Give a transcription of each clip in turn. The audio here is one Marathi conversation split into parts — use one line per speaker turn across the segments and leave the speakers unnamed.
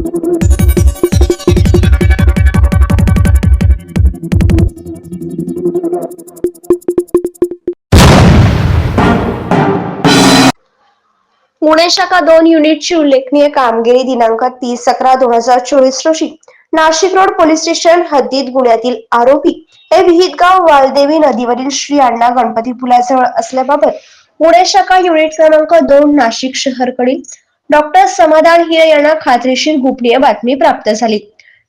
पुणे शाखा 2 युनिटची उल्लेखनीय कामगिरी दिनांक 30/11/2024 रोजी नाशिक रोड पोलीस स्टेशन हद्दीत गुन्ह्यातील आरोपी हे विहितगाव वालदेवी नदीवरील श्री अण्णा गणपती पुलाजवळ असल्याबाबत पुणे शाखा युनिट क्रमांक 2 नाशिक शहरकडील डॉक्टर समाधान हिरे यांना खात्रीशीर गोपनीय बातमी प्राप्त झाली।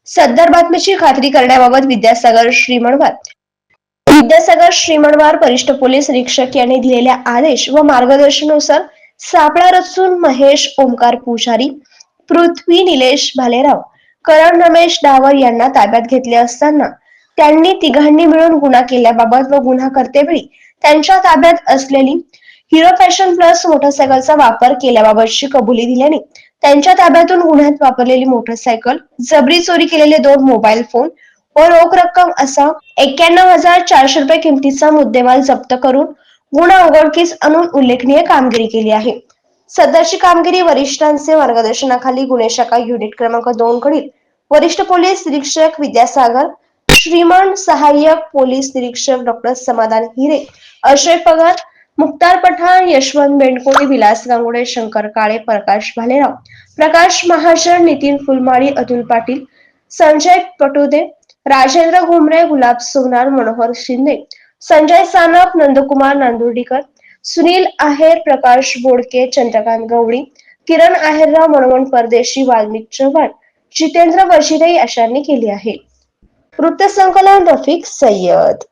सदर बातमीची खात्री करण्याबाबत विद्यासागर श्रीमणवार वरिष्ठ पोलीस निरीक्षक यांनी दिलेल्या आदेश व मार्गदर्शनानुसार सापळा रचून महेश ओमकार पुजारी, पृथ्वी निलेश भालेराव, करण रमेश डावर यांना ताब्यात घेतले असताना त्यांनी तिघांनी मिळून गुन्हा केल्याबाबत व गुन्हा करतेवेळी त्यांच्या ताब्यात असलेली हिरो फॅशन प्लस मोटरसायकलचा वापर केल्याबाबतची कबुली दिल्याने त्यांच्या ताब्यातून गुन्ह्यात वापरलेली मोटरसायकल, जबरी चोरी केलेले 2 मोबाईल फोन व रोख रक्कम असा 91,400 रुपये किमतीचा मुद्देमाल जप्त करून गुन्हा उघडकीस आणून उल्लेखनीय कामगिरी केली आहे। सदरची कामगिरी वरिष्ठांचे मार्गदर्शनाखाली गुन्हे शाखा युनिट क्रमांक 2 कडील वरिष्ठ पोलीस निरीक्षक विद्यासागर श्रीमण, सहाय्यक पोलीस निरीक्षक डॉक्टर समाधान हिरे, अक्षय पगार, मुक्तार पठाण, यशवंत बेंडकोळी, विलास गांगुडे, शंकर काळे, प्रकाश भालेराव, प्रकाश महाजन, नितीन फुलमाळी, अतुल पाटील, संजय पटोदे, राजेंद्र घुमरे, गुलाब सोनार, मनोहर शिंदे, संजय सानप, नंदकुमार नांदुर्डीकर, सुनील आहेर, प्रकाश बोडके, चंद्रकांत गवळी, किरण आहेरराव, मनोहर परदेशी, वाल्मिक चव्हाण, जितेंद्र वजिरे अशांनी केली आहे। वृत्तसंकलन रफिक सय्यद।